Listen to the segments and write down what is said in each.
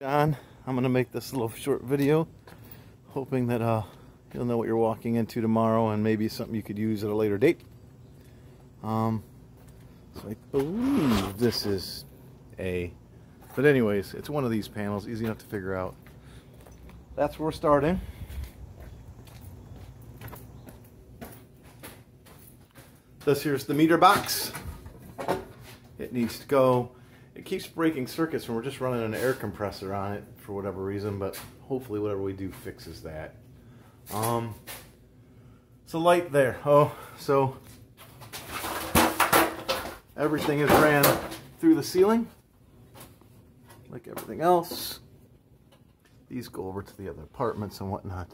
John, I'm going to make this little short video, hoping that you'll know what you're walking into tomorrow and maybe something you could use at a later date. So I believe this is A. But anyways, it's one of these panels, easy enough to figure out. That's where we're starting. This here's the meter box. It needs to go. It keeps breaking circuits when we're just running an air compressor on it for whatever reason, but hopefully whatever we do fixes that. It's a light there. Oh, so everything is ran through the ceiling like everything else. These go over to the other apartments and whatnot.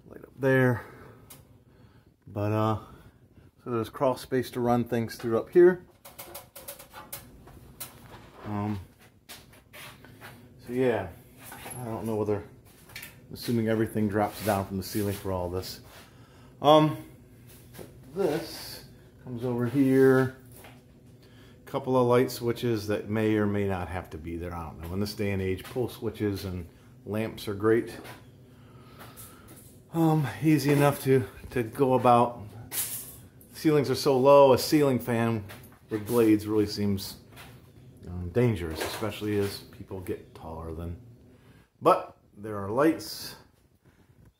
Light up there. But so there's crawl space to run things through up here. So yeah, I don't know whether, assuming everything drops down from the ceiling for all this. This comes over here. A couple of light switches that may or may not have to be there. I don't know. In this day and age, pull switches and lamps are great. Easy enough to go about. Ceilings are so low, a ceiling fan with blades really seems dangerous, especially as people get taller than. But there are lights,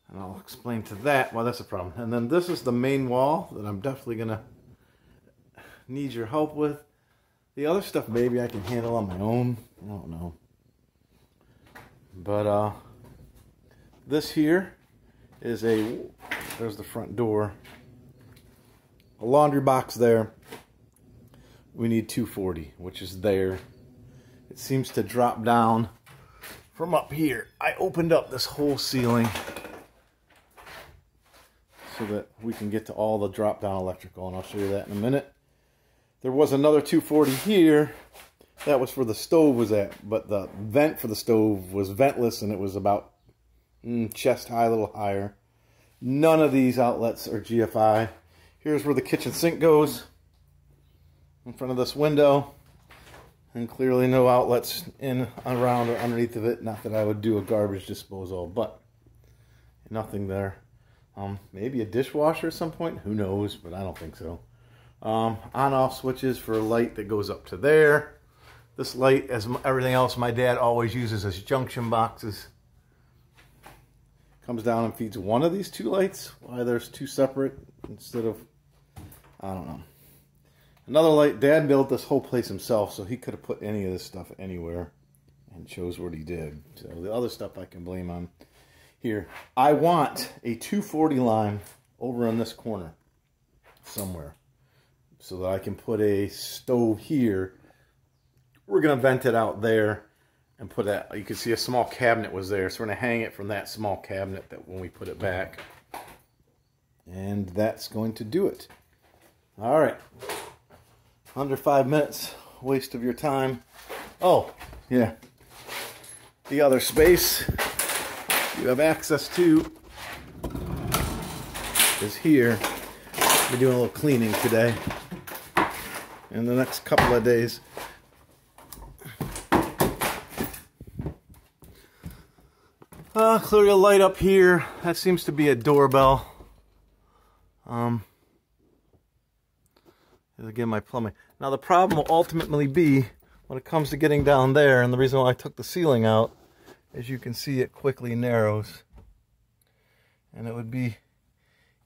and I'll explain to that why that's a problem. And then this is the main wall that I'm definitely gonna need your help with. The other stuff maybe I can handle on my own. I don't know. But this here is there's the front door. A laundry box there. We need 240, which is there. It seems to drop down from up here. I opened up this whole ceiling so that we can get to all the drop down electrical, and I'll show you that in a minute. There was another 240 here. That was where the stove was at, but the vent for the stove was ventless, and it was about chest high, a little higher. None of these outlets are GFI. Here's where the kitchen sink goes, in front of this window, and clearly no outlets in, around, or underneath of it. Not that I would do a garbage disposal, but nothing there. Maybe a dishwasher at some point, who knows, but I don't think so. On-off switches for a light that goes up to there. This light, as everything else my dad always uses as junction boxes, comes down and feeds one of these two lights. Why there's two separate instead of, I don't know. Another light. Dad built this whole place himself, so he could have put any of this stuff anywhere and chose what he did. So the other stuff I can blame on here. I want a 240 line over in this corner somewhere so that I can put a stove here. We're going to vent it out there and put that. You can see a small cabinet was there, so we're going to hang it from that small cabinet that when we put it back. And that's going to do it. All right. Under 5 minutes, waste of your time. Oh, yeah. The other space you have access to is here. We're doing a little cleaning today. In the next couple of days. Clearly a light up here. That seems to be a doorbell. Again, my plumbing. Now the problem will ultimately be when it comes to getting down there, and the reason why I took the ceiling out, as you can see, it quickly narrows. And it would be,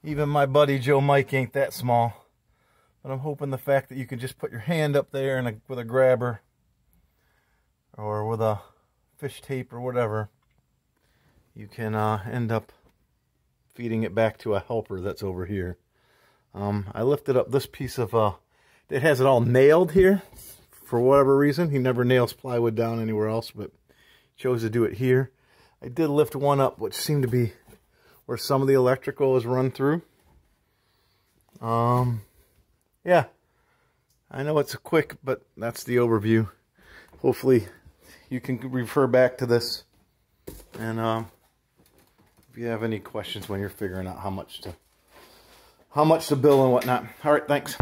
even my buddy Joe Mike ain't that small. But I'm hoping the fact that you can just put your hand up there and with a grabber or with a fish tape or whatever, you can end up feeding it back to a helper that's over here. I lifted up this piece of, it has it all nailed here for whatever reason. He never nails plywood down anywhere else, but chose to do it here. I did lift one up, which seemed to be where some of the electrical is run through. Yeah, I know it's quick, but that's the overview. Hopefully you can refer back to this, and if you have any questions when you're figuring out how much to bill and whatnot. All right, thanks.